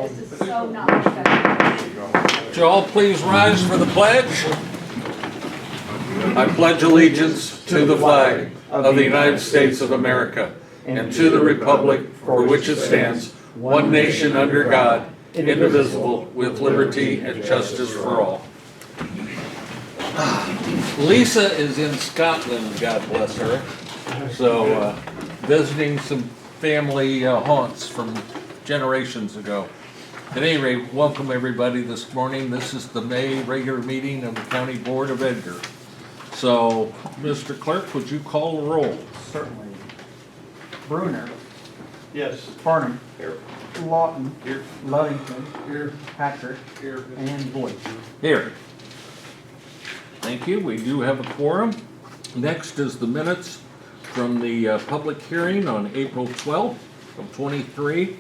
This is so not respectful. Would you all please rise for the pledge? I pledge allegiance to the flag of the United States of America and to the republic for which it stands, one nation under God, indivisible, with liberty and justice for all. Lisa is in Scotland, God bless her. So visiting some family haunts from generations ago. At any rate, welcome everybody this morning. This is the May regular meeting of the County Board of Edgar. So, Mr. Clerk, would you call the roll? Certainly. Bruner. Yes. Farnham. Here. Lawton. Here. Ludington. Here. Patrick. Here. And Boyd. Here. Thank you. We do have a quorum. Next is the minutes from the public hearing on April 12th of 23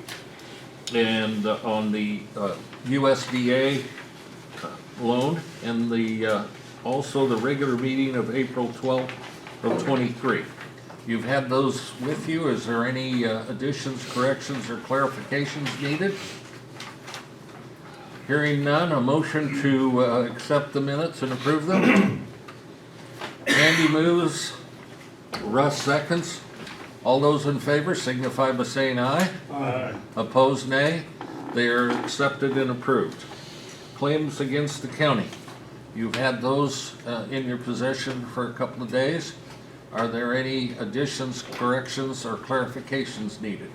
and on the USDA loan and the also the regular meeting of April 12th of 23. You've had those with you. Is there any additions, corrections, or clarifications needed? Hearing none, a motion to accept the minutes and approve them. Andy moves, Russ seconds. All those in favor signify by saying aye. Aye. Opposed, nay. They are accepted and approved. Claims against the county. You've had those in your possession for a couple of days. Are there any additions, corrections, or clarifications needed?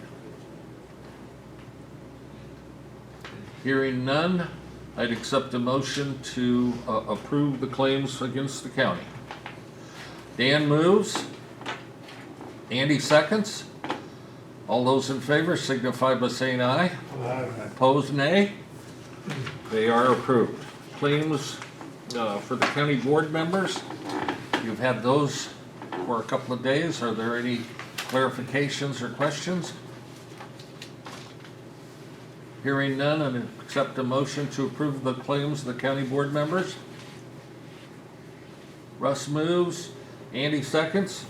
Hearing none, I'd accept a motion to approve the claims against the county. Dan moves. Andy seconds. All those in favor signify by saying aye. Aye. Opposed, nay. They are approved. Claims for the county board members. You've had those for a couple of days. Are there any clarifications or questions? Hearing none, and accept a motion to approve the claims of the county board members. Russ moves. Andy seconds.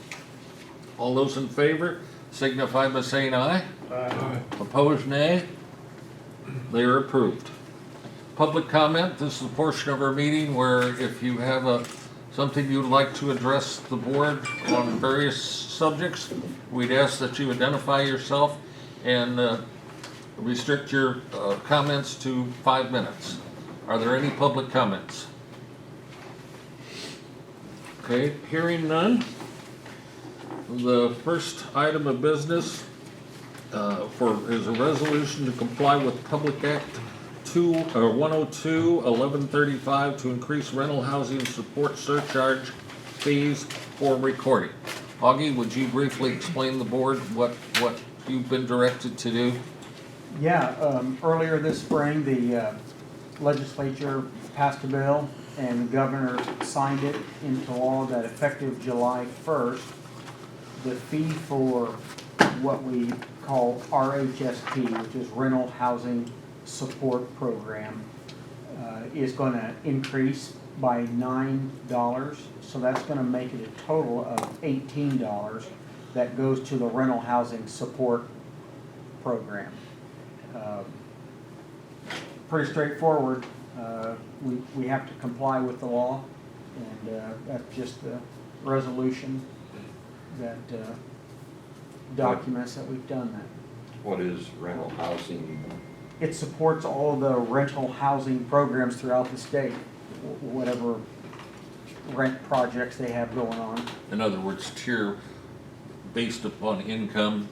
All those in favor signify by saying aye. Aye. Opposed, nay. They are approved. Public comment. This is a portion of our meeting where if you have something you'd like to address the board on various subjects, we'd ask that you identify yourself and restrict your comments to 5 minutes. Are there any public comments? Okay, hearing none. The first item of business is a resolution to comply with Public Act 102-1135 to increase rental housing support surcharge fees for recording. Augie, would you briefly explain the board what you've been directed to do? Yeah, earlier this spring, the legislature passed a bill and the governor signed it into law that effective July 1st, the fee for what we call RHSP, which is Rental Housing Support Program, is going to increase by $9. So that's going to make it a total of $18 that goes to the Rental Housing Support Program. Pretty straightforward. We have to comply with the law, and that's just the resolution that documents that we've done that. What is rental housing? It supports all the rental housing programs throughout the state, whatever rent projects they have going on. In other words, tier based upon income.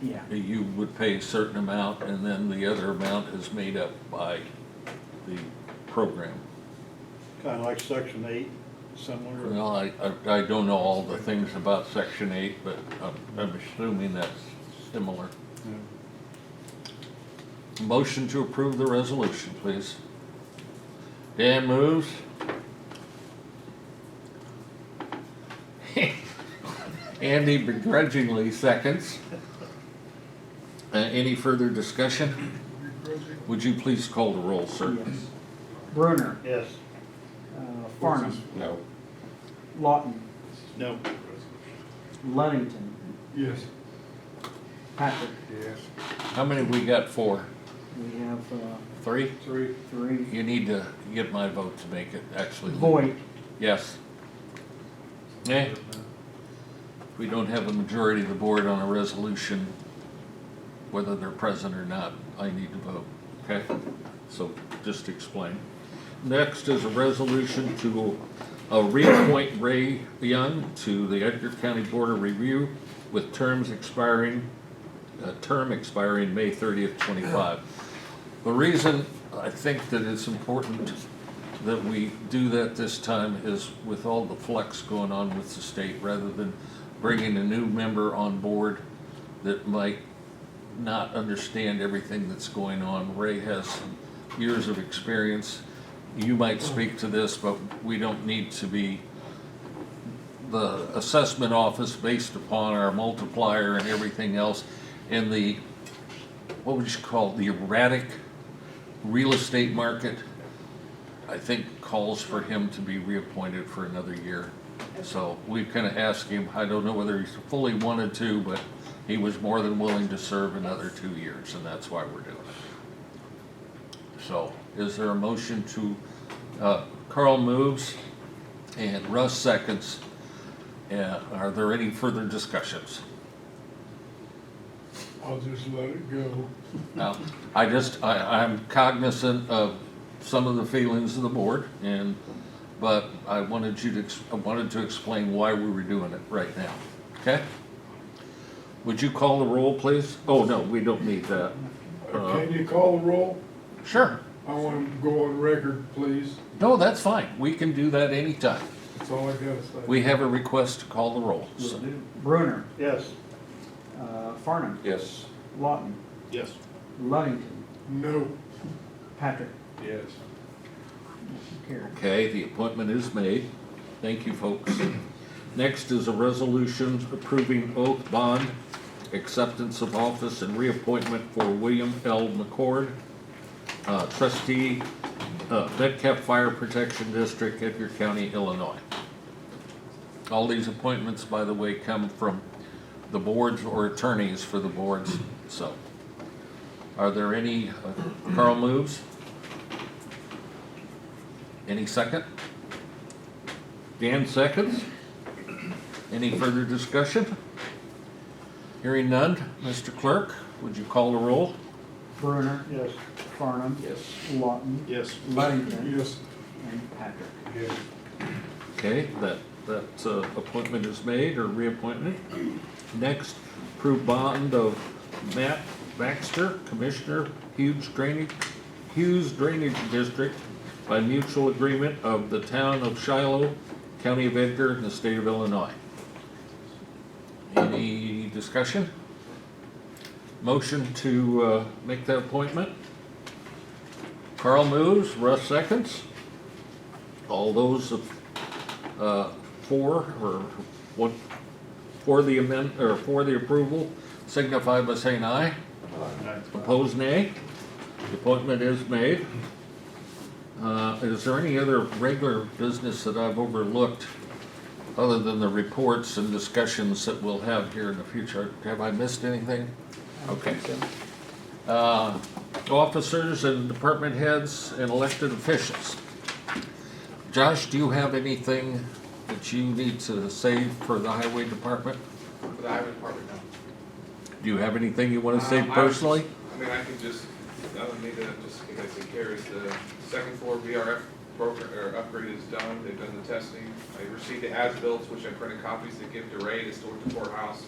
Yeah. You would pay a certain amount and then the other amount is made up by the program. Kind of like Section 8, similar. Well, I don't know all the things about Section 8, but I'm assuming that's similar. Motion to approve the resolution, please. Dan moves. Andy begrudgingly seconds. Any further discussion? Would you please call the roll, sir? Yes. Bruner. Yes. Farnham. No. Lawton. No. Ludington. Yes. Patrick. Yes. How many we got for? We have, 3? Three. 3. You need to get my vote to make it actually. Voight. Yes. Eh, if we don't have a majority of the board on a resolution, whether they're present or not, I need to vote, okay? So just explain. Next is a resolution to reappoint Ray Young to the Edgar County Board of Review with term expiring May 30th, 25. The reason I think that it's important that we do that this time is with all the flex going on with the state, rather than bringing a new member on board that might not understand everything that's going on. Ray has years of experience. You might speak to this, but we don't need to be the assessment office based upon our multiplier and everything else, and the, what would you call it, the erratic real estate market, I think calls for him to be reappointed for another year. So we've kind of asked him, I don't know whether he's fully wanted to, but he was more than willing to serve another 2 years, and that's why we're doing it. So is there a motion to, Carl moves and Russ seconds. Are there any further discussions? I'll just let it go. Now, I'm cognizant of some of the feelings of the board, but I wanted to explain why we were doing it right now, okay? Would you call the roll, please? Oh, no, we don't need that. Can you call the roll? Sure. I want to go on record, please. No, that's fine. We can do that anytime. That's all I gotta say. We have a request to call the roll. So, Bruner. Yes. Farnum. Yes. Lawton. Yes. Ludington. No. Patrick. Yes. Carried. okay, the appointment is made. Thank you, folks. Next is a resolution approving oath bond, acceptance of office and reappointment for William L. McCord, trustee, Metcalf Fire Protection District, Edgar County, Illinois. All these appointments, by the way, come from the boards or attorneys for the boards, so. Are there any, Carl moves? Any second? Dan seconds? Any further discussion? Hearing none, Mr. Clerk, would you call the roll? Bruner. Yes. Farnum. Yes. Lawton. Yes. Ludington. Yes. And Patrick. Yes. Okay, that appointment is made, or reappointment. Next, approve bond of Matt Baxter, Commissioner, Hughes Drainage District, by mutual agreement of the town of Shiloh, County of Edgar, and the state of Illinois. Any discussion? Motion to make that appointment? Carl moves, Russ seconds. All those for the amendment, or for the approval, signify by saying aye. Opposed, nay. The appointment is made. Is there any other regular business that I've overlooked, other than the reports and discussions that we'll have here in the future? Have I missed anything? Okay. Officers and department heads and elected officials. Josh, do you have anything that you need to say for the highway department? For the highway department, no. Do you have anything you want to say I was personally? I mean, I can just, I don't need to, just, I guess it carries, the second floor VRF program, or upgrade is done, they've done the testing. I received the as-built, which I printed copies to give to Ray to store at the courthouse.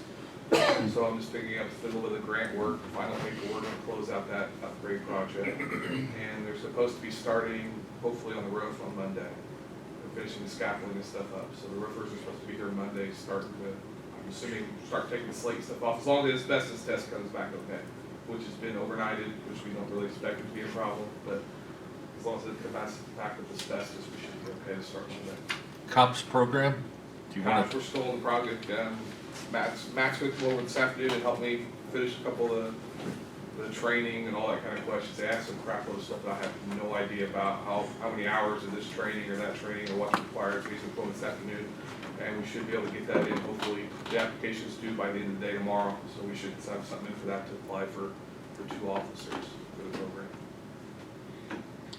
So I'm just picking up the fiddle of the grant work, final paperwork, and close out that upgrade project. And they're supposed to be starting, hopefully on the roof on Monday. They're finishing the scaffolding and stuff up, so the roofers are supposed to be here Monday, starting to, I'm assuming, start taking the slate stuff off, as long as the asbestos test comes back okay, which has been overnighted, which we don't really expect it to be a problem, but as long as it comes back with asbestos, we should be okay to start Monday. COPS program? Do you want to? We're still in the project, Max went over this afternoon and helped me finish a couple of the training and all that kind of questions. They asked some crap load of stuff that I have no idea about, how many hours of this training or that training or what's required. He's going this afternoon, and we should be able to get that in. Hopefully, the application's due by the end of the day tomorrow, so we should have something in for that to apply for 2 officers. for the program.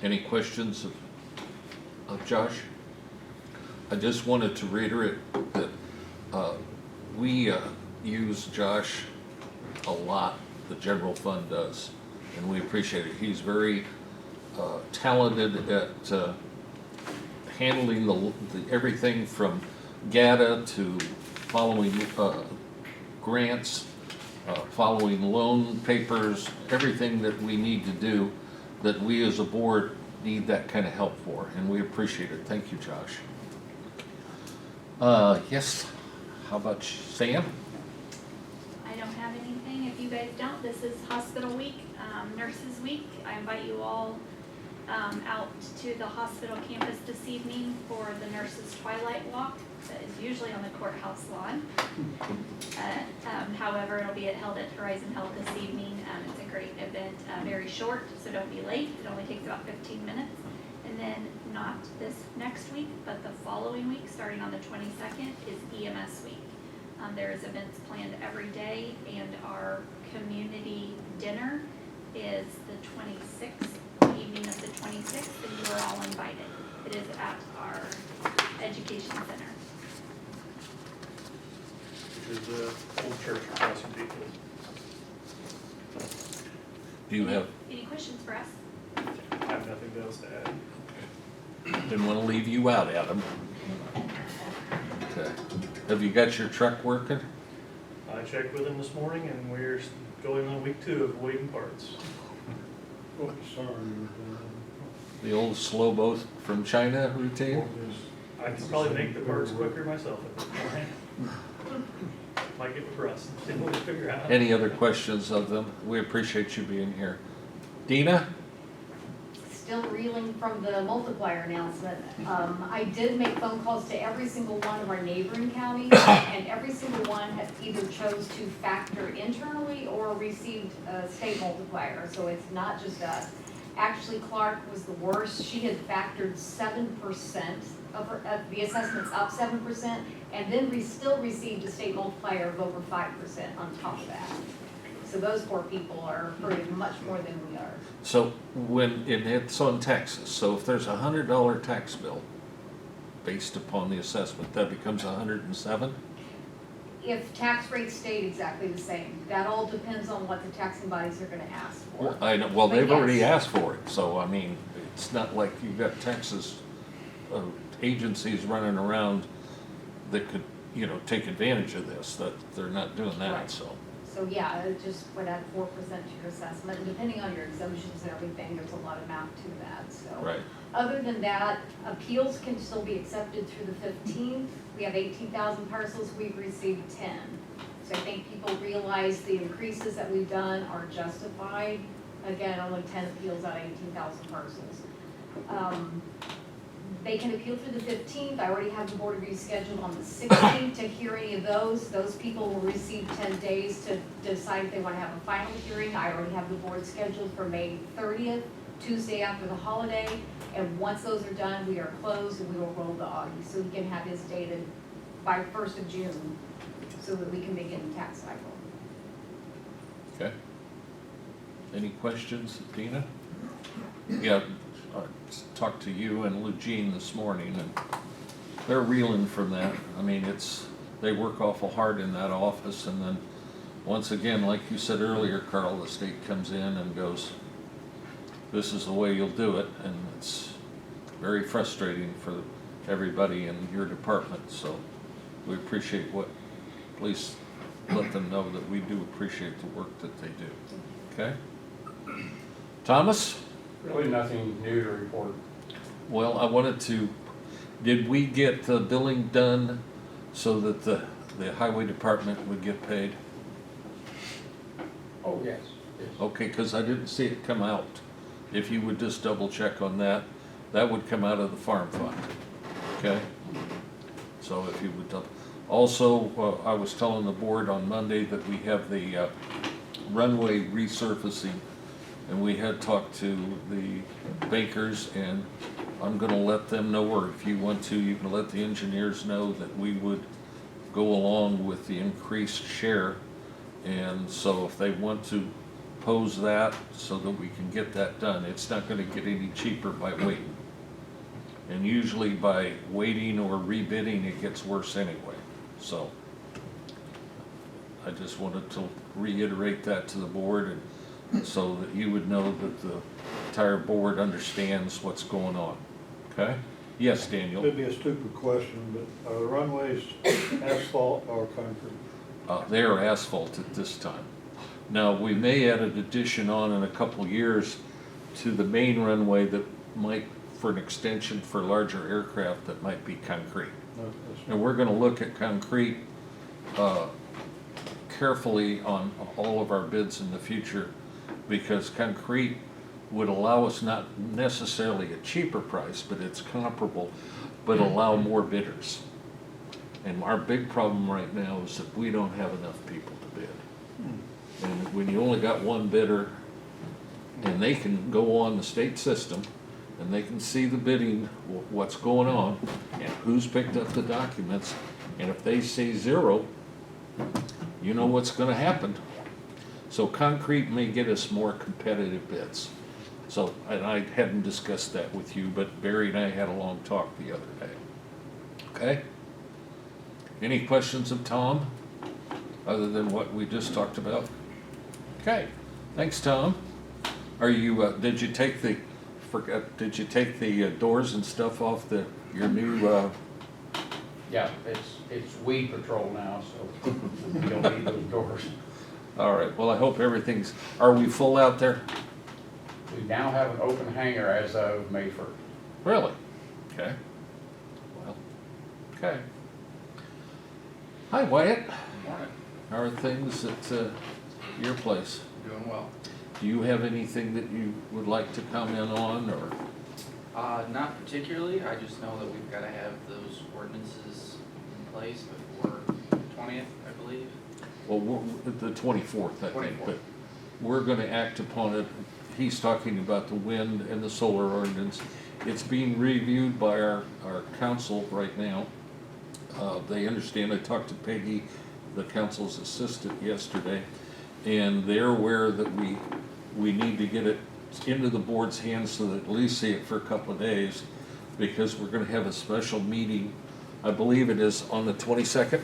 Any questions of Josh? I just wanted to reiterate that we use Josh a lot, the general fund does, and we appreciate it. He's very talented at handling the everything from GATA to following grants, following loan papers, everything that we need to do, that we as a board need that kind of help for, and we appreciate it. Thank you, Josh. Yes, how about Sam? I don't have anything. If you guys don't, this is hospital week, nurses week. I invite you all out to the hospital campus this evening for the nurses twilight walk. That is usually on the courthouse lawn. However, it'll be held at Horizon Health this evening. It's a great event, very short, so don't be late. It only takes about 15 minutes. And then not this next week, but the following week, starting on the 22nd, is EMS week. There is events planned every day, and our community dinner is the 26th, the evening of the 26th, and you are all invited. It is at our education center. Which is the old church across from Beatles. Do you have, Any questions for us? I have nothing else to add. didn't want to leave you out, Adam. Okay. Have you got your truck working? I checked with him this morning and we're going on week 2 of waiting parts. Oh, sorry. The old slow boat from China routine? I can probably make the parts quicker myself at this point. Might get with Russ and see what we figure out. Any other questions of them? We appreciate you being here. Dina? Still reeling from the multiplier announcement. I did make phone calls to every single one of our neighboring counties, and every single one has either chose to factor internally or received a state multiplier, so it's not just us. Actually, Clark was the worst. She had factored 7% of her, the assessment's up 7%, and then still received a state multiplier of over 5% on top of that. So those poor people are hurting much more than we are. So when, it's on Texas, so if there's $100 tax bill based upon the assessment, that becomes 107? If tax rates stayed exactly the same, that all depends on what the taxing bodies are gonna ask for. Well, I know, well, But they've already yes. asked for it, so I mean, it's not like you've got Texas agencies running around that could, take advantage of this, that they're not doing that, Right. so. So yeah, it just would add 4% to your assessment, and depending on your exemptions and everything, there's a lot of math to that, so. Right. Other than that, appeals can still be accepted through the 15th. We have 18,000 parcels, we've received 10. So I think people realize the increases that we've done are justified. Again, only 10 appeals out of 18,000 parcels. They can appeal through the 15th. I already have the board review scheduled on the 16th to hear any of those. Those people will receive 10 days to decide if they want to have a final hearing. I already have the board scheduled for May 30th, Tuesday after the holiday. And once those are done, we are closed and we will roll the Augie. So he can have his dated by 1st of June so that we can begin the tax cycle. Okay. Any questions, Dina? Yeah, I talked to you and Eugene this morning, and they're reeling from that. I mean, they work awful hard in that office, and then, once again, like you said earlier, Carl, the state comes in and goes, this is the way you'll do it, and it's very frustrating for everybody in your department, so we appreciate please let them know that we do appreciate the work that they do, okay? Thomas? Really nothing new to report. Well, I wanted to, did we get the billing done so that the highway department would get paid? Oh, yes. Okay, because I didn't see it come out. If you would just double check on that, that would come out of the farm fund, okay? So if you would, also, I was telling the board on Monday that we have the runway resurfacing, and we had talked to the bakers, and I'm gonna let them know, or if you want to, you can let the engineers know that we would go along with the increased share. And so if they want to propose that so that we can get that done. It's not gonna get any cheaper by waiting. And usually by waiting or rebidding, it gets worse anyway, so. I just wanted to reiterate that to the board and so that you would know that the entire board understands what's going on, okay? Yes, Daniel? It'd be a stupid question, but are the runways asphalt or concrete? They are asphalt at this time. Now, we may add an addition on in a couple years to the main runway that might, for an extension for larger aircraft, that might be concrete. No, that's- And we're gonna look at concrete carefully on all of our bids in the future, because concrete would allow us not necessarily a cheaper price, but it's comparable, but allow more bidders. And our big problem right now is that we don't have enough people to bid. And when you only got one bidder, and they can go on the state system, and they can see the bidding, what's going on, and who's picked up the documents, and if they say zero, you know what's gonna happen. So concrete may get us more competitive bids. So, and I hadn't discussed that with you, but Barry and I had a long talk the other day. Okay? Any questions of Tom, other than what we just talked about? Okay, thanks, Tom. Are you, did you take the doors and stuff off your new, Yeah, it's weed patrol now, so you don't need those doors. all right, well, I hope everything's, are we full out there? We now have an open hangar as of May 1st. Really? Okay. Well, okay. Hi, Wyatt. Morning. How are things at your place? Doing well. Do you have anything that you would like to comment on, or? Not particularly, I just know that we've gotta have those ordinances in place before 20th, I believe. Well, we're, the 24th, I think, 24th. but we're gonna act upon it. He's talking about the wind and the solar ordinance. It's being reviewed by our council right now. They understand, I talked to Peggy, the council's assistant, yesterday, and they're aware that we need to get it into the board's hands so that at least see it for a couple of days, because we're gonna have a special meeting, I believe it is on the 22nd.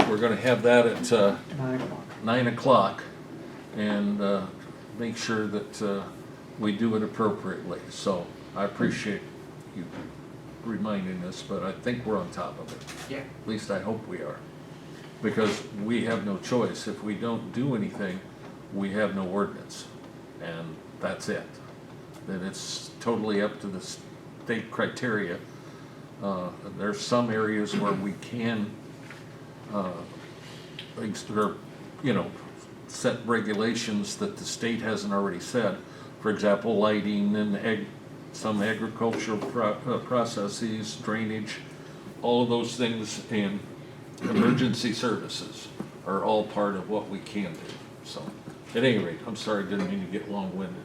We're gonna have that at 9 o'clock. 9 o'clock, and make sure that we do it appropriately. So I appreciate you reminding us, but I think we're on top of it. Yeah. At least I hope we are. Because we have no choice. If we don't do anything, we have no ordinance. And that's it. Then it's totally up to the state criteria. There's some areas where we can, set regulations that the state hasn't already said. For example, lighting and some agricultural processes, drainage, all of those things, and emergency services are all part of what we can do. So, at any rate, I'm sorry, didn't mean to get long-winded.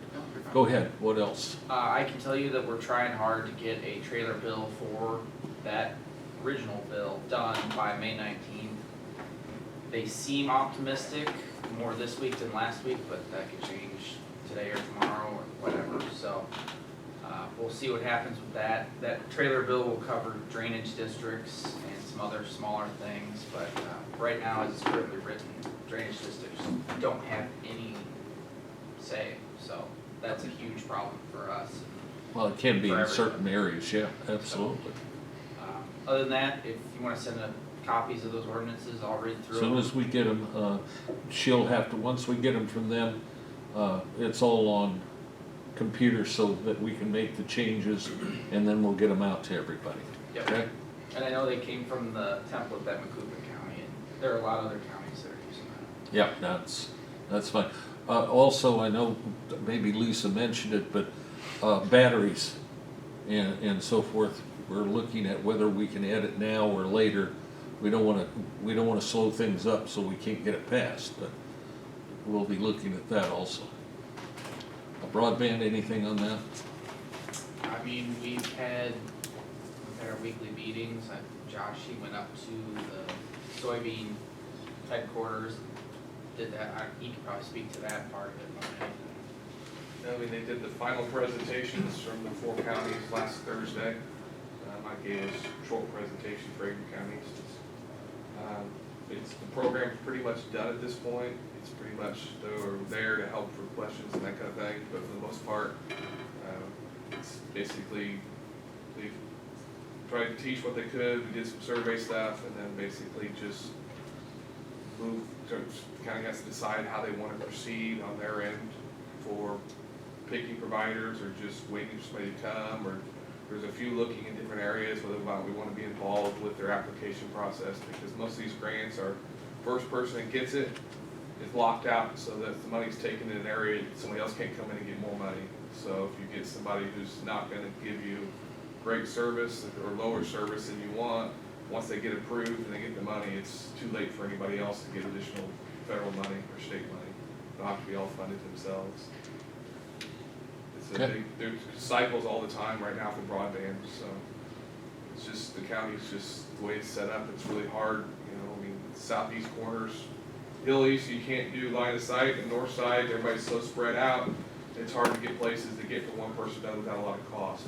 Go ahead, what else? I can tell you that we're trying hard to get a trailer bill for that original bill done by May 19th. They seem optimistic, more this week than last week, but that could change today or tomorrow or whatever, so. We'll see what happens with that. That trailer bill will cover drainage districts and some other smaller things, but right now, as it's currently written, drainage districts don't have any say, so that's a huge problem for us. Well, it can be For in everyone. certain areas, yeah, absolutely. Other than that, if you wanna send copies of those ordinances, I'll read through As them. soon as we get them, she'll have to, once we get them from them, it's all on computer so that we can make the changes, and then we'll get them out to everybody, Yep. okay? And I know they came from the template that Macoupin County, and there are a lot of other counties that are using that. Yeah, that's fine. Also, I know maybe Lisa mentioned it, but batteries and so forth, we're looking at whether we can add it now or later. We don't wanna slow things up so we can't get it passed, but we'll be looking at that also. Broadband, anything on that? I mean, we've had our weekly meetings. Josh, he went up to the soybean headquarters, did that, he could probably speak to that part of it more than anything. I mean, they did the final presentations from the 4 counties last Thursday. Mike gave us a short presentation for 8 counties. The program's pretty much done at this point. It's pretty much, they're there to help for questions and that kind of thing, but for the most part, it's basically, they've tried to teach what they could, we did some survey stuff, and then basically just county has to decide how they want to proceed on their end for picking providers or just waiting for somebody to come, or there's a few looking in different areas whether or not we want to be involved with their application process, because most of these grants are first person that gets it is locked out, so that if the money's taken in an area, somebody else can't come in and get more money. So if you get somebody who's not gonna give you great service or lower service than you want, once they get approved and they get the money, it's too late for anybody else to get additional federal money or state money. They'll have to be all funded themselves. It's a Okay. big, there's cycles all the time right now for broadband, so it's just, the county's just, the way it's set up, it's really hard, you know, I mean, southeast corners, hill east, you can't do line of sight, and north side, everybody's so spread out, it's hard to get places to get from one person done without a lot of cost.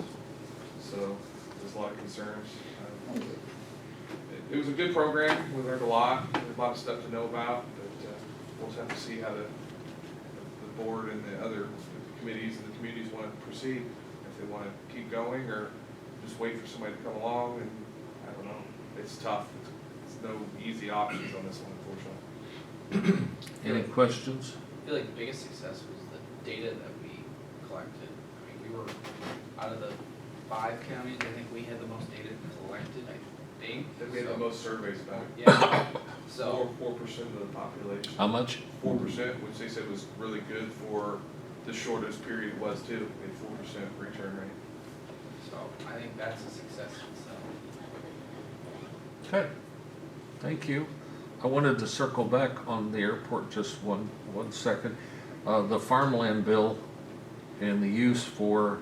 So, there's a lot of concerns. It was a good program, we learned a lot, there's a lot of stuff to know about, but we'll just have to see how the board and the other committees and the communities want to proceed, if they want to keep going or just wait for somebody to come along, and I don't know, it's tough, it's no easy options on this one, unfortunately. Any questions? I feel like the biggest success was the data that we collected. I mean, we were, out of the 5 counties, I think we had the most data collected, I think. They made the most surveys about it. Yeah, so, 4% of the population. How much? 4%, which they said was really good for the shortest period it was too, a 4% return rate. so I think that's a success itself. Okay, thank you. I wanted to circle back on the airport just one second. The farmland bill and the use for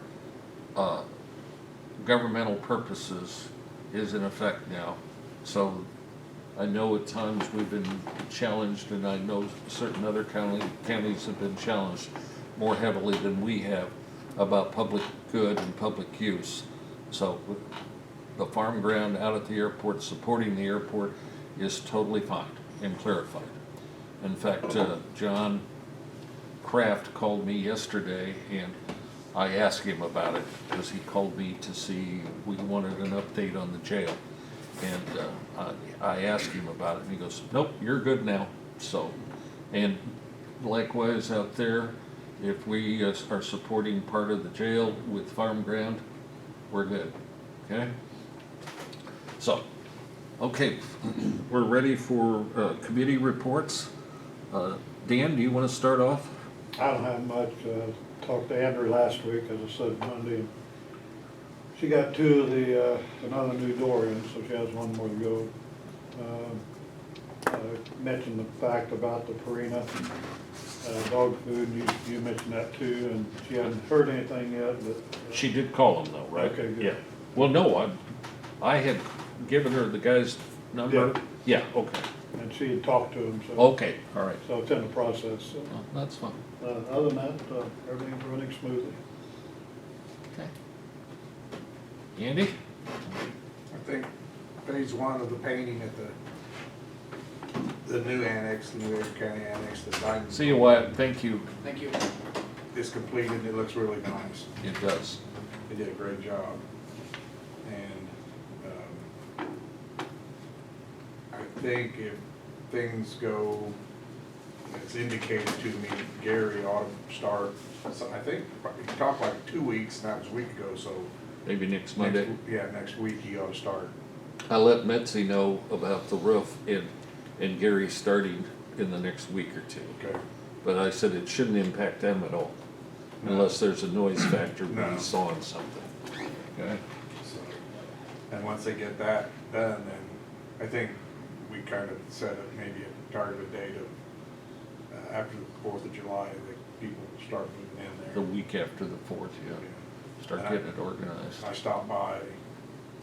governmental purposes is in effect now. So I know at times we've been challenged, and I know certain other counties have been challenged more heavily than we have about public good and public use. So the farm ground out at the airport, supporting the airport, is totally fine and clarified. In fact, John Kraft called me yesterday, and I asked him about it because he called me to see, we wanted an update on the jail. And I asked him about it, and he goes, nope, you're good now. So, and likewise out there, if we are supporting part of the jail with farm ground, we're good, okay? So, okay, we're ready for committee reports. Dan, do you want to start off? I don't have much. Talked to Andrew last week, as I said Monday. She got 2 of the, another new door in, so she has 1 more to go. Mentioned the fact about the Purina dog food, you mentioned that too, and she hadn't heard anything yet, but. She did call him though, right? Okay, good. Yeah. Well, no, I had given her the guy's number. Yeah, okay. And she had talked to him, so. Okay, all right. So it's in the process, so. Well, that's fine. Other than that, everything's running smoothly. Okay. Andy? I think phase 1 of the painting at the new annex, the new Area County annex, the dining. See you, Wyatt. Thank you. Thank you. Is completed, and it looks really nice. It does. They did a great job. And I think if things go as indicated to me, Gary ought to start, so I think, he talked like 2 weeks, and that was a week ago, so. Maybe next Monday. Next week he ought to start. I let Metzi know about the roof and Gary starting in the next week or 2. Okay. But I said it shouldn't impact them at all, No. unless there's a noise factor when No. he's sawing something. Okay? So, and once they get that done, then I think we kind of set up maybe a targeted date of, after the 4th of July, that people start moving in The there. week after the 4th, yeah. Start And getting it organized. I stopped by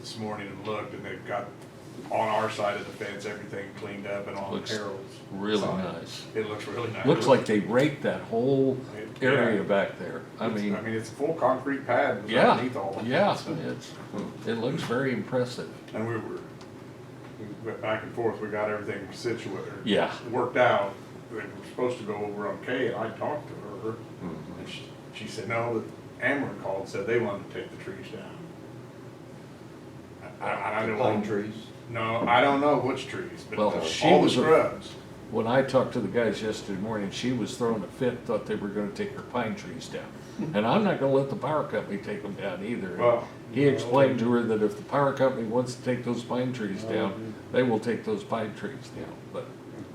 this morning and looked, and they've got on our side of the fence, everything cleaned up, and on Looks Harold's really side, nice. it looks really nice. Looks like they raked that whole Yeah. area back there. I mean, it's a full concrete pad yeah, underneath all of it. yeah, it looks very impressive. And we went back and forth, we got everything situated. Yeah. Worked out, we were supposed to go over on Kay, and I talked to her, Mhm. and she said, no, that Ameren called, said they wanted to take the trees down. I don't Pine know. trees? No, I don't know which trees, but Well, she all the was a- scrubs. When I talked to the guys yesterday morning, she was throwing a fit, thought they were gonna take her pine trees down. And I'm not gonna let the power company take them down either. Well, He explained to her that if the power company wants to take those pine trees down, they will take those pine trees down. But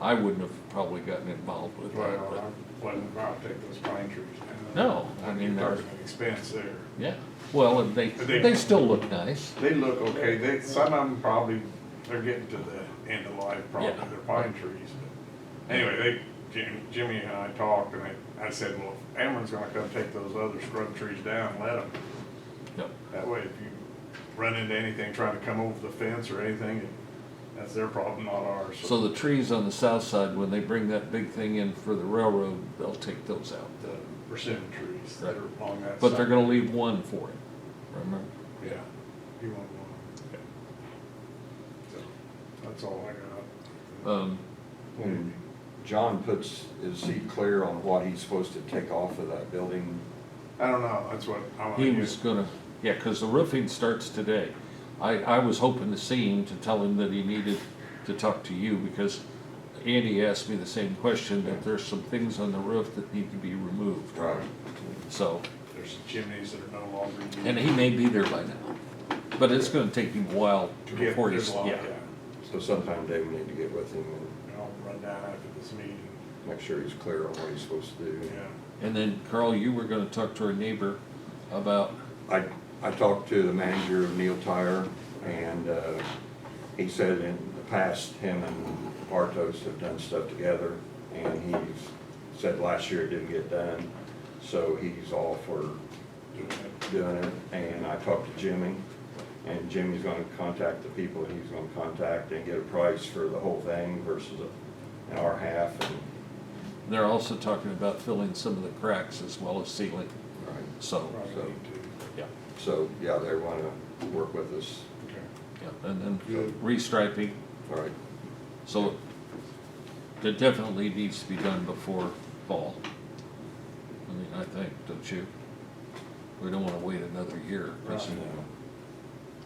I wouldn't have probably gotten involved with Well, that, but, I wasn't about to take those pine trees down. No, I mean, They're they're- an expense there. yeah. Well, and they still look nice. They look okay, some of them probably, they're getting to the end of life, probably, Yeah. they're pine trees. But anyway, Jimmy and I talked, and I said, well, if Ameren's gonna come take those other scrub trees down, let them. Yep. That way, if you run into anything trying to come over the fence or anything, that's their problem, not ours. So the trees on the south side, when they bring that big thing in for the railroad, they'll take those out. The persimmon trees that are along that side. But they're gonna leave one for it, remember? Yeah, you want one. So, that's all I got. When John is he clear on what he's supposed to take off of that building? I don't know, that's what I wanna He get. was gonna, yeah, cause the roofing starts today. I was hoping to see him to tell him that he needed to talk to you, because Andy asked me the same question, that there's some things on the roof that need to be removed. Right. So, There's some chimneys that are no longer used. and he may be there by now, but it's gonna take him a while To get, before there's he's, a lot, yeah. So sometime Dave will need to get with him and I'll run down after this meeting, make sure he's clear on what he's supposed to do. yeah. And then Carl, you were gonna talk to our neighbor about, I talked to the manager of Neil Tire, and he said in the past, him and Bartos have done stuff together, and he's said last year it didn't get done, so he's all for doing it. And I talked to Jimmy, and Jimmy's gonna contact the people that he's gonna contact and get a price for the whole thing versus our half, and, they're also talking about filling some of the cracks as well as sealing, right. so, Probably need to. yeah. So, yeah, they wanna work with us, Okay. Yeah, and then Good. restriping, all right. so it definitely needs to be done before fall. I mean, I think, don't you? We don't wanna wait another year. 'cause- Right.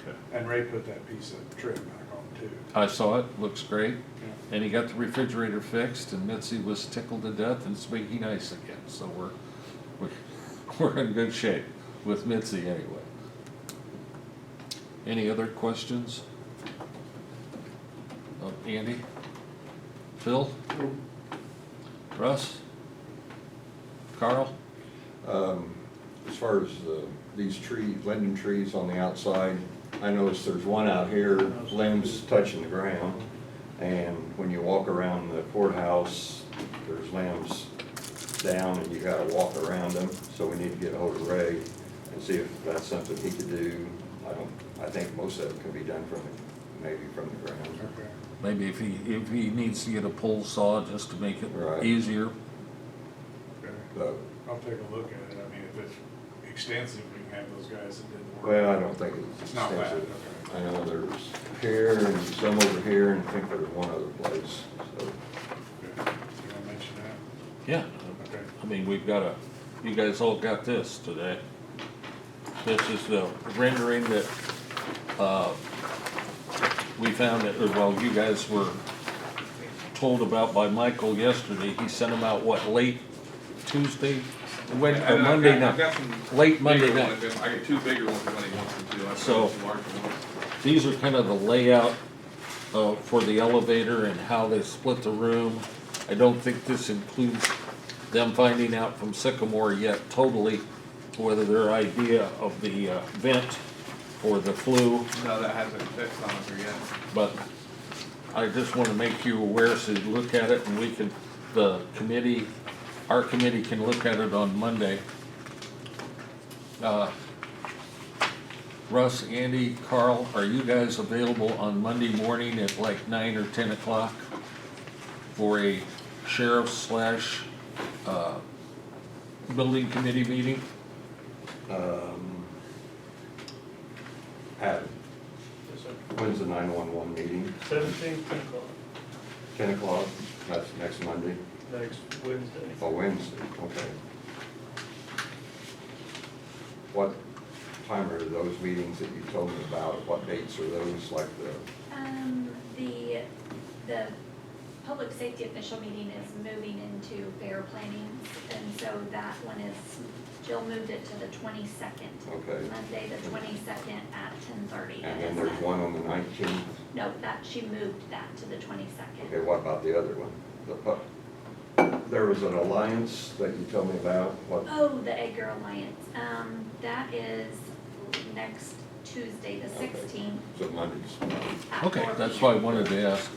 Okay. And Ray put that piece of trim back on too. I saw it, looks great, Yeah. and he got the refrigerator fixed, and Mitzi was tickled to death, and it's making ice again, so we're in good shape with Mitzi anyway. Any other questions? Andy? Phil? Russ? Carl? As far as these linden trees on the outside, I noticed there's one out here, limbs touching the ground. And when you walk around the courthouse, there's limbs down and you gotta walk around them. So we need to get ahold of Ray and see if that's something he could do. I think most of it can be done maybe from the ground. Okay. Maybe if he needs to get a pole saw just to make it Right. easier. Okay. But, I'll take a look at it. I mean, if it's extensive, we can have those guys that did the work. well, I don't think it's It's not bad, extensive. okay. I know there's here and some over here, and I think there's one other place, so. Okay. You wanna mention that? Yeah, Okay. I mean, you guys all got this today. This is the rendering that, we found that, or well, you guys were told about by Michael yesterday. He sent them out, what, late Tuesday? Or Monday I've night? got some Late Monday bigger night. ones. I got two bigger ones when he wants them to. I've got So- some larger ones. These are kind of the layout, for the elevator and how they split the room. I don't think this includes them finding out from Sycamore yet totally whether their idea of the, vent or the flue, No, that hasn't fixed on us yet. but I just wanna make you aware, so you look at it and we can, our committee can look at it on Monday. Russ, Andy, Carl, are you guys available on Monday morning at like 9 or 10 o'clock for a sheriff slash, building committee meeting? Adam, Yes, sir. when's the 911 meeting? 17th, 10 o'clock, 10 o'clock? That's next Monday? next Wednesday. Oh, Wednesday, okay. What time are those meetings that you told me about? What dates are those, like the, The public safety official meeting is moving into fair planning, and so that one is, Jill moved it to the 22nd. okay. Monday, the 22nd at 10:30. And then there's one on the 19th? No, she moved that to the 22nd. Okay, what about the other one? There was an alliance that you told me about, what? Oh, the Edgar Alliance, that is next Tuesday, the 16th. So Mondays. at Okay, 4 that's p.m. why I wanted to ask.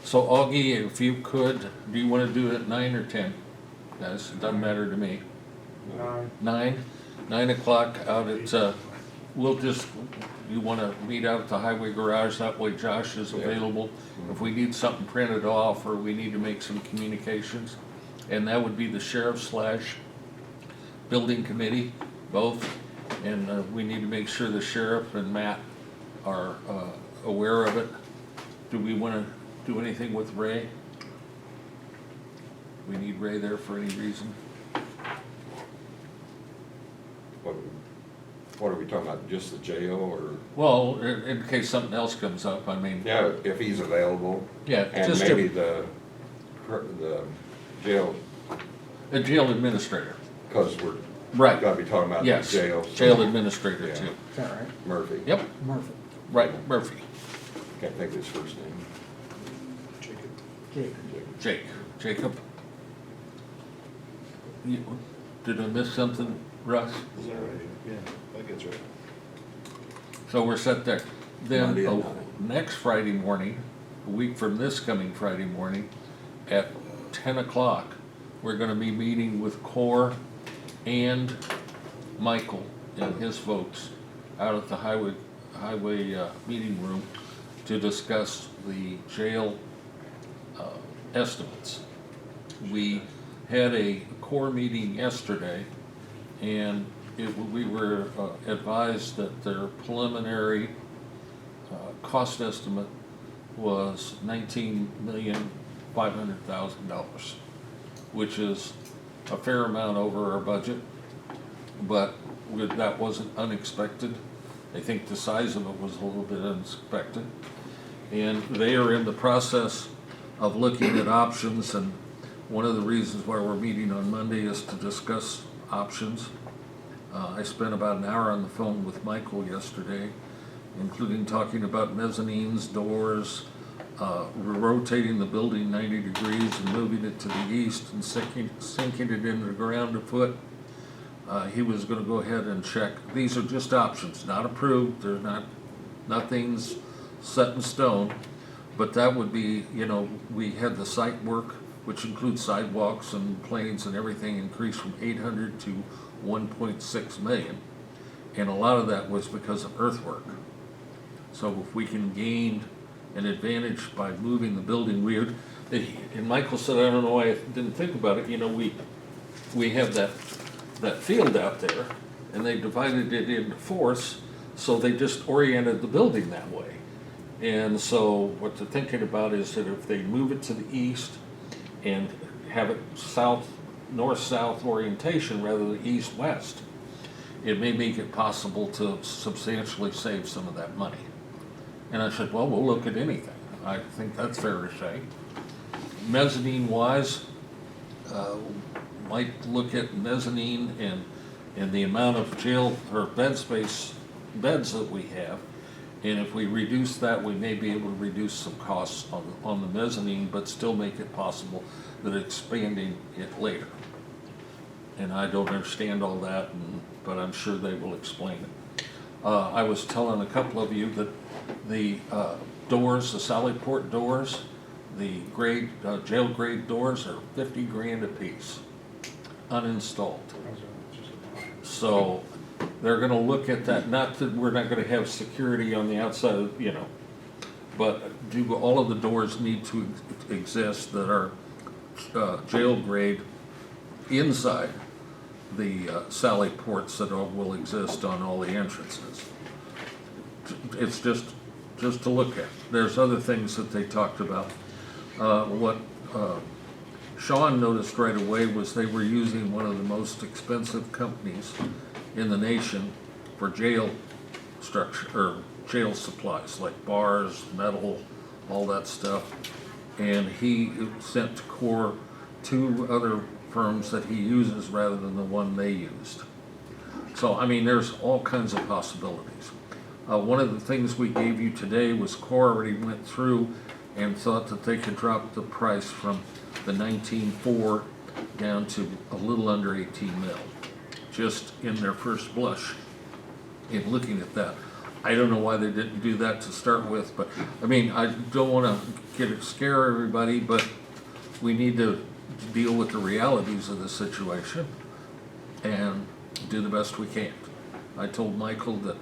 So Augie, if you could, do you wanna do it at 9 or 10? Guys, it doesn't matter to me. 9 o'clock out at, we'll just, you wanna meet out at the highway garage, that way Josh is Yeah. available. If we need something printed off or we need to make some communications, and that would be the sheriff slash building committee, both. And we need to make sure the sheriff and Matt are aware of it. Do we wanna do anything with Ray? We need Ray there for any reason? What are we talking about, just the jail, or? Well, in case something else comes up, I mean. Yeah, if he's available. Yeah, And just maybe if, the jail, a jail administrator. because we're Right, gotta be talking about the yes, jail. so- jail administrator Yeah. too. Is that right? Murphy. Yep, Murphy. right, Murphy, Can't think of his first name. Jake. Jacob. Did I miss something, Russ? Is that right? Yeah, I think it's right. So we're set there. Then, Monday at 9. next Friday morning, a week from this coming Friday morning, at 10 o'clock, we're gonna be meeting with Core and Michael and his folks out at the highway meeting room to discuss the jail estimates. We had a Core meeting yesterday, and we were advised that their preliminary cost estimate was $19,500,000, which is a fair amount over our budget, but that wasn't unexpected. I think the size of it was a little bit unexpected. And they are in the process of looking at options, and one of the reasons why we're meeting on Monday is to discuss options. I spent about an hour on the phone with Michael yesterday, including talking about mezzanines, doors, rotating the building 90 degrees and moving it to the east and sinking it into the ground a foot. He was gonna go ahead and check. These are just options, not approved, they're nothing's set in stone. But that would be, we had the site work, which includes sidewalks and planes and everything, increased from 800 to 1.6 million. And a lot of that was because of earthwork. So if we can gain an advantage by moving the building, and Michael said, I don't know why I didn't think about it, we have that field out there, and they divided it into fourths, so they just oriented the building that way. And so what they're thinking about is that if they move it to the east and have it north-south orientation rather than east-west, it may make it possible to substantially save some of that money. And I said, well, we'll look at anything. I think that's fair to say. Mezzanine-wise, might look at mezzanine and the amount of jail or beds that we have. And if we reduce that, we may be able to reduce some costs on the mezzanine, but still make it possible that expanding it later. And I don't understand all that, but I'm sure they will explain it. I was telling a couple of you that the doors, the Sallyport doors, the jail grade doors are $50,000 a piece, uninstalled. So they're gonna look at that, not that we're not gonna have security on the outside, of, you know, but do all of the doors need to exist that are jail grade inside the sally ports that will exist on all the entrances? It's just to look at. There's other things that they talked about. What Sean noticed right away was they were using one of the most expensive companies in the nation for jail structure, or jail supplies, like bars, metal, all that stuff. And he sent to Core 2 other firms that he uses rather than the one they used. So, I mean, there's all kinds of possibilities. One of the things we gave you today was Core already went through and thought that they could drop the price from the 19.4 down to a little under 18 mil, just in their first blush in looking at that. I don't know why they didn't do that to start with, but, I mean, I don't wanna scare everybody, but we need to deal with the realities of the situation and do the best we can. I told Michael that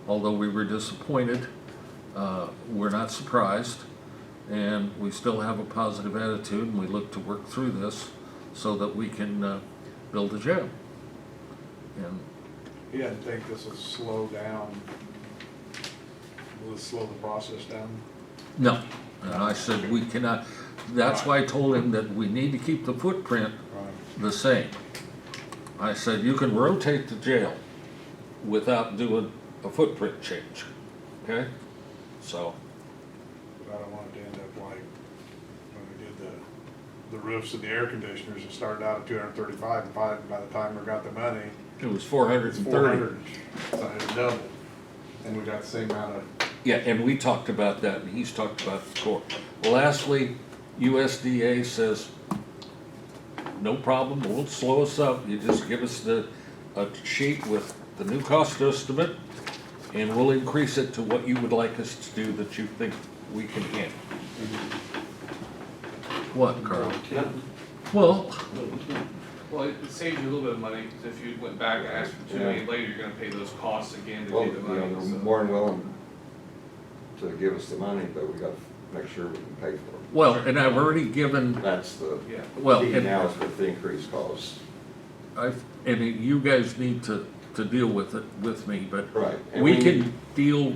although we were disappointed, we're not surprised, and we still have a positive attitude, and we look to work through this so that we can build a jail. And He doesn't think this will slow down, will it slow the process down? no, and I said we cannot, that's why I told him that we need to keep the footprint Right. the same. I said you can rotate the jail without doing a footprint change, okay? So, But I don't want it to end up like when we did the roofs of the air conditioners, it started out at 235, and by the time we got the money, it was it's 430. 400, so it doubled. And we got the same amount of, Yeah, and we talked about that, and he's talked about the core. Lastly, USDA says, no problem, it won't slow us up, you just give us a sheet with the new cost estimate, and we'll increase it to what you would like us to do that you think we can handle. What, Carl? Well, Well, it saves you a little bit of money, because if you went back and asked for $2 million later, you're gonna pay those costs again to Well, get the you money, know, so. they're more than willing to give us the money, but we gotta make sure we can pay for it. well, and I've already given, That's the Yeah. well, key and now is with the increased costs. and you guys need to deal with it with me, but Right. And we can deal,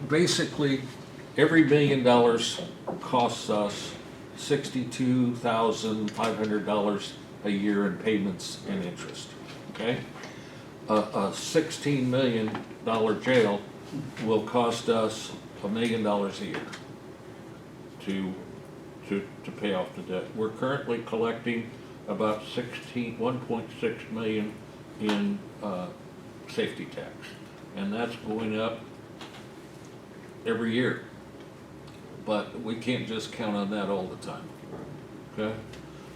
basically, every $1 million costs us $62,500 a year in payments and interest, okay? A $16 million jail will cost us $1 million a year to pay off the debt. We're currently collecting about 1.6 million in safety tax, and that's going up every year. But we can't just count on that all the time, okay?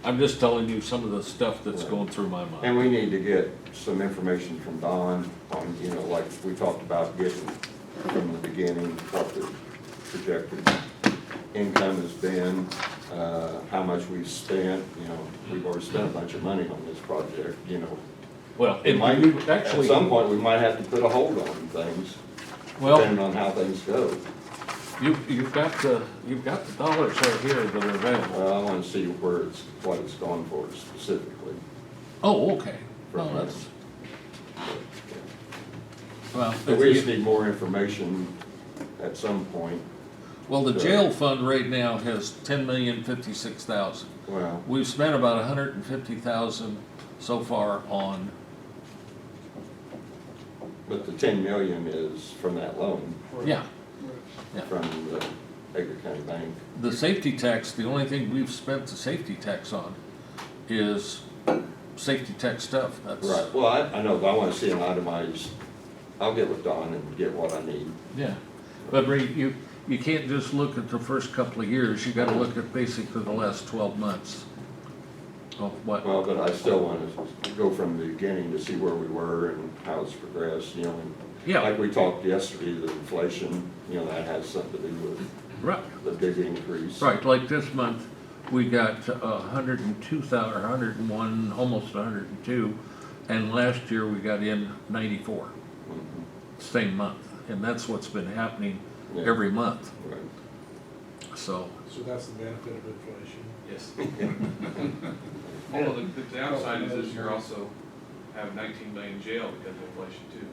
I'm just telling you some of the stuff that's going through my mind. And we need to get some information from Don on, you know, like we talked about getting from the beginning, what the projected income has been, how much we've spent, you know, we've already spent a bunch of money on this project, you know. Well, It it might, might, at actually, some point, we might have to put a hold on things, well, depending on how things go. you've got the dollars right here that are available. Well, I wanna see where it's, what it's going for specifically. Oh, okay. for Well, money. that's, well, But we just need more information at some point. well, the jail fund right now has $10,056,000. Well, We've spent about $150,000 so far on, but the 10 million is from that loan yeah. Yeah. from the Edgar County Bank. The safety tax, the only thing we've spent the safety tax on is safety tax stuff. That's, Right, well, I know, but I wanna see an itemized, I'll get with Don and get what I need. yeah. But Ray, you can't just look at the first couple of years, you gotta look at basically the last 12 months of what, Well, but I still wanna go from the beginning to see where we were and how it's progressed, you know. And yeah, like we talked yesterday, the inflation, you know, that has something to do with right. the big increase. Right, like this month, we got 102,000, or 101, almost 102 And last year we got in 94, same month. And that's what's been happening Yeah. every month, Right. so. So that's the benefit of inflation. Yes. Although the downside is this year also have 19 million in jail because of inflation too.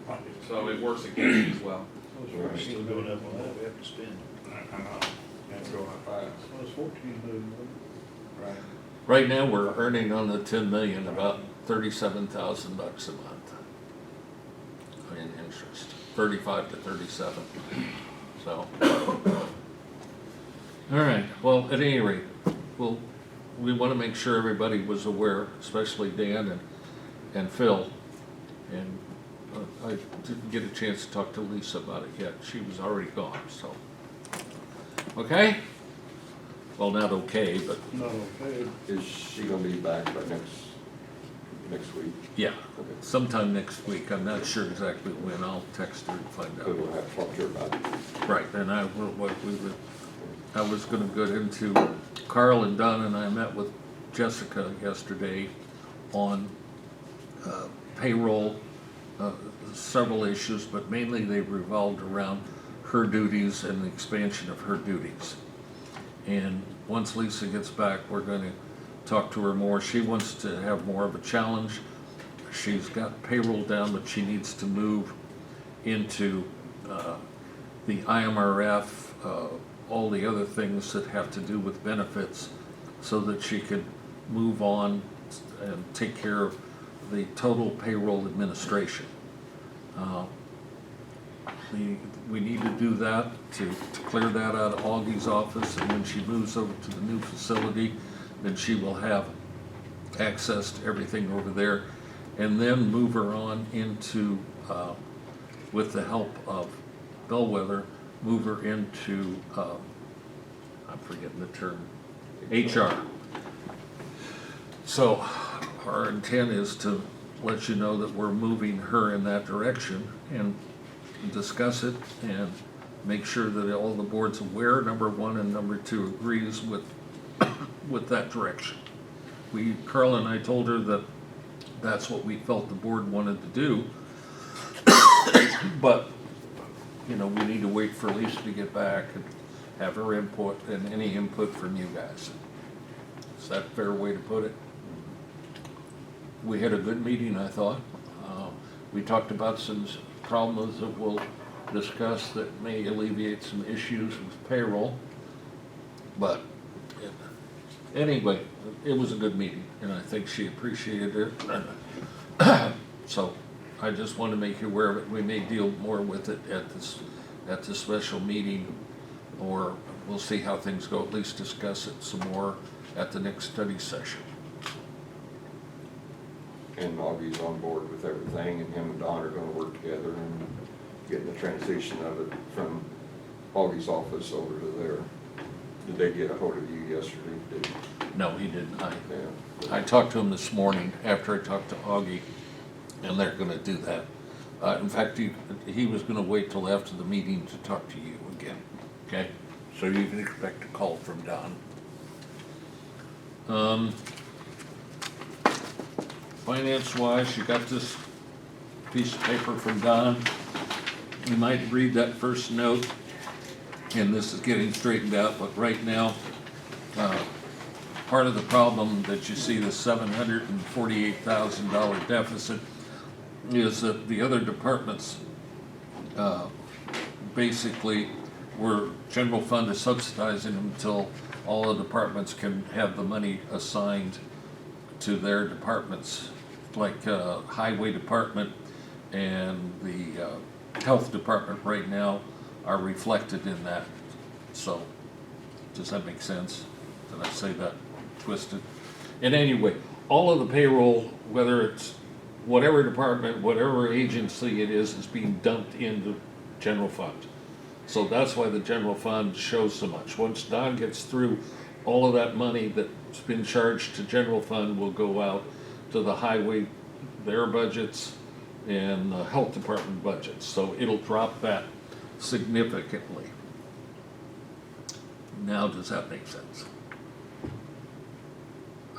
Yeah. So it works against you as well. Right. Still going up on what we have to spend. I know, that's going up fast. So it's 14 million. Right. Right now, we're earning on the 10 million about $37,000 a month in interest, 35 to 37. So, all right. Well, at any rate, we want to make sure everybody was aware, especially Dan and Phil. And I didn't get a chance to talk to Lisa about it yet. She was already gone. So, okay. Well, not okay, but Not okay. Is she gonna be back by next week? yeah, Okay. sometime next week. I'm not sure exactly when. I'll text her and find So we'll out. have to talk to her about it. Right, and I was gonna get into, Carl and Don and I met with Jessica yesterday on payroll, several issues, but mainly they revolved around her duties and the expansion of her duties. And once Lisa gets back, we're gonna talk to her more. She wants to have more of a challenge. She's got payroll down, but she needs to move into the IMRF, all the other things that have to do with benefits, so that she could move on and take care of the total payroll administration. We need to do that to clear that out of Augie's office, and when she moves over to the new facility, then she will have access to everything over there, and then move her on into, with the help of Bellwether, move her into, I'm forgetting the term, HR. So our intent is to let you know that we're moving her in that direction and discuss it and make sure that all the board's aware, number one, and number two, agrees with that direction. Carl and I told her that that's what we felt the board wanted to do. But, you know, we need to wait for Lisa to get back and have her input and any input from you guys. Is that a fair way to put it? We had a good meeting, I thought. We talked about some problems that we'll discuss that may alleviate some issues with payroll. But anyway, it was a good meeting, and I think she appreciated it. So I just want to make you aware of it. We may deal more with it at the special meeting, or we'll see how things go. At least discuss it some more at the next study session. And Augie's on board with everything, and him and Don are gonna work together and getting the transition of it from Augie's office over to there. Did they get a hold of you yesterday? No, he didn't. Yeah. I talked to him this morning after I talked to Augie, and they're gonna do that. In fact, he was gonna wait till after the meeting to talk to you again, okay? So you can expect a call from Don. Finance-wise, you got this piece of paper from Don. You might read that first note, and this is getting straightened out, but right now, part of the problem that you see, the $748,000 deficit, is that the other departments, basically, general fund is subsidizing them until all the departments can have the money assigned to their departments, like highway department and the health department right now are reflected in that. So, does that make sense? Did I say that twisted? And anyway, all of the payroll, whether it's whatever department, whatever agency it is being dumped into general fund. So that's why the general fund shows so much. Once Don gets through, all of that money that's been charged to general fund will go out to the highway, their budgets, and the health department budgets. So it'll drop that significantly. Now, does that make sense?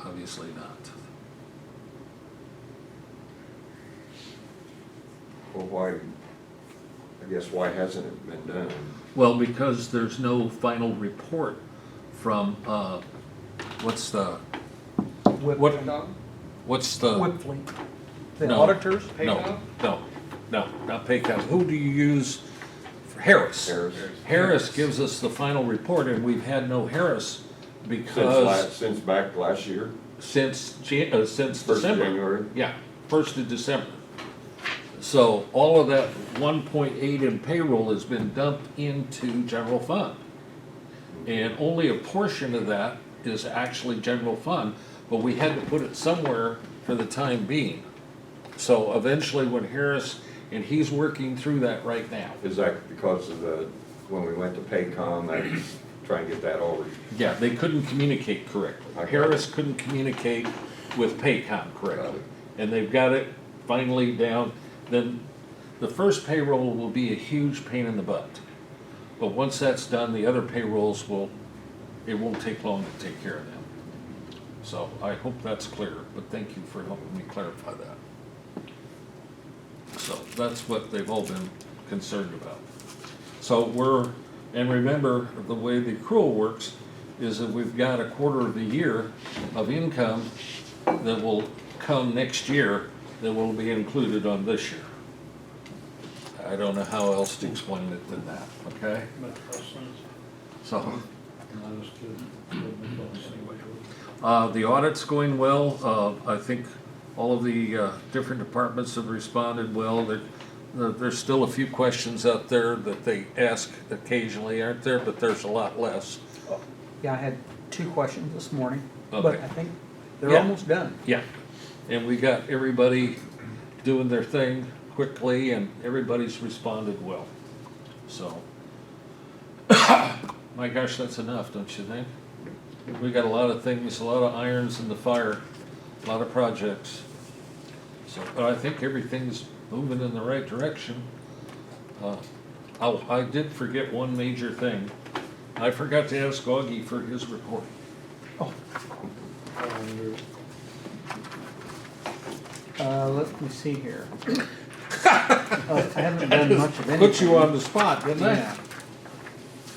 Obviously not. Well, why, I guess why hasn't it been done? Well, because there's no final report from, what's the, what, what's the? Whipfleet, the No. auditors? No, not Paycom. Who do you use? Harris. Harris. Harris gives us the final report, and we've had no Harris because Since back last year, since first of December. January. Yeah, 1st of December. So all of that 1.8 in payroll has been dumped into general fund. And only a portion of that is actually general fund, but we had to put it somewhere for the time being. So eventually when Harris, and he's working through that right now. Is that because of when we went to Paycom, that's trying to get that all Yeah, they couldn't communicate correctly. Okay. Harris couldn't communicate with Paycom Got correctly. it. And they've got it finally down. Then the first payroll will be a huge pain in the butt. But once that's done, the other payrolls it won't take long to take care of them. So I hope that's clear, but thank you for helping me clarify that. So that's what they've all been concerned about. So and remember, the way the accrual works is that we've got a quarter of the year of income that will come next year that will be included on this year. I don't know how else to explain it than that, okay? Makes no sense. So, I just couldn't make no sense. the audit's going well. I think all of the different departments have responded well. There's still a few questions out there that they ask occasionally, aren't there? But there's a lot less. Yeah, I had 2 questions this morning, but Okay. I think they're Yeah. almost done. Yeah, and we got everybody doing their thing quickly, and everybody's responded well. So, my gosh, that's enough, don't you think? We got a lot of things, a lot of irons in the fire, a lot of projects. So, but I think everything's moving in the right direction. I did forget one major thing. I forgot to ask Augie for his report. Let me see here. I haven't done much of anything. Put you on the spot, didn't I? Yeah.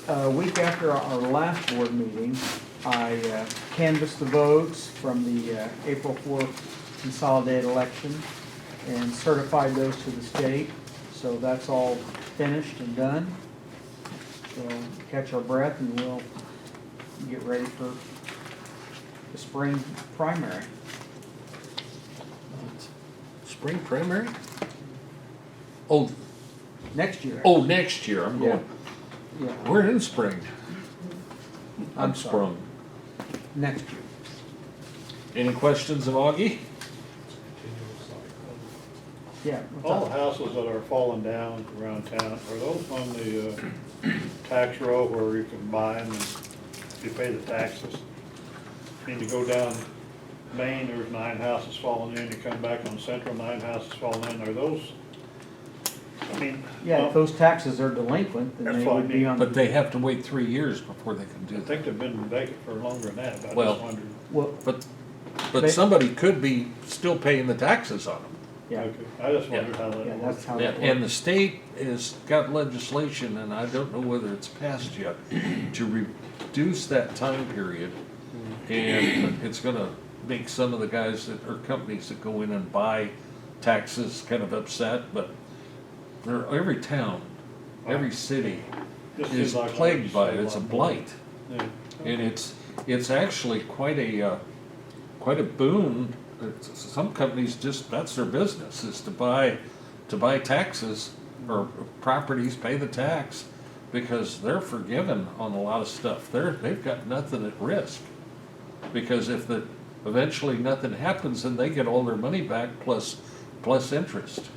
A week after our last board meeting, I canvassed the votes from the April 4th consolidated election and certified those to the state. So that's all finished and done. So catch our breath and we'll get ready for the spring primary. Spring primary? Oh, Next year. next year, I'm going, Yeah, we're in spring. I'm sorry. sprung. next year. Any questions of Augie? Yeah. what's All the up? houses that are falling down around town, are those on the tax roll where you can buy them and you pay the taxes? I mean, you go down Main, there's 9 houses falling in, you come back on Central, 9 houses falling in, are those, I mean. Yeah, if those taxes are delinquent, then That's they what I would be mean. on. But they have to wait 3 years before they can I do that. think they've been vacant for longer than that, but I Well- just wondered. Well, But They- somebody could be still paying the taxes on them. yeah, Okay, I just wondered how that yeah, works. that's how Yeah, that and the works. state has got legislation, and I don't know whether it's passed yet, to reduce that time period. And it's gonna make some of the guys that, or companies that go in and buy taxes kind of upset, but every town, every city Just is seems like plagued by it, there's it's a lot more. blight. Yeah. And it's actually quite a boon. Some companies just, that's their business, is to buy taxes or properties, pay the tax, because they're forgiven on a lot of stuff. They've got nothing at risk. Because if eventually nothing happens, then they get all their money back plus interest.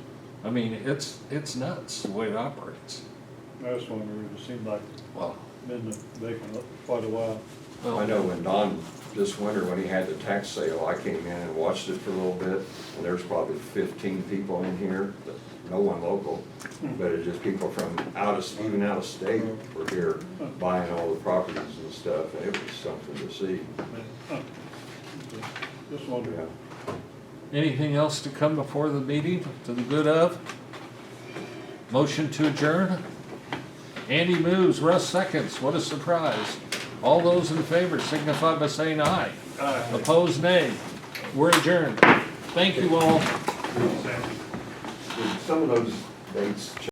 I mean, it's nuts the way it operates. I just wondered, it seemed like Well, been vacant quite a while. I know when Don, this winter, when he had the tax sale, I came in and watched it for a little bit, and there's probably 15 people in here, no one local, but it's just people from even out of state were here buying all the properties and stuff, and it was something to see. Huh. Just wondered. Yeah. anything else to come before the meeting to the good of? Motion to adjourn? Andy moves, Russ seconds. What a surprise. All those in favor signify by saying aye. Opposed, nay. We're adjourned. Thank you all. Did some of those dates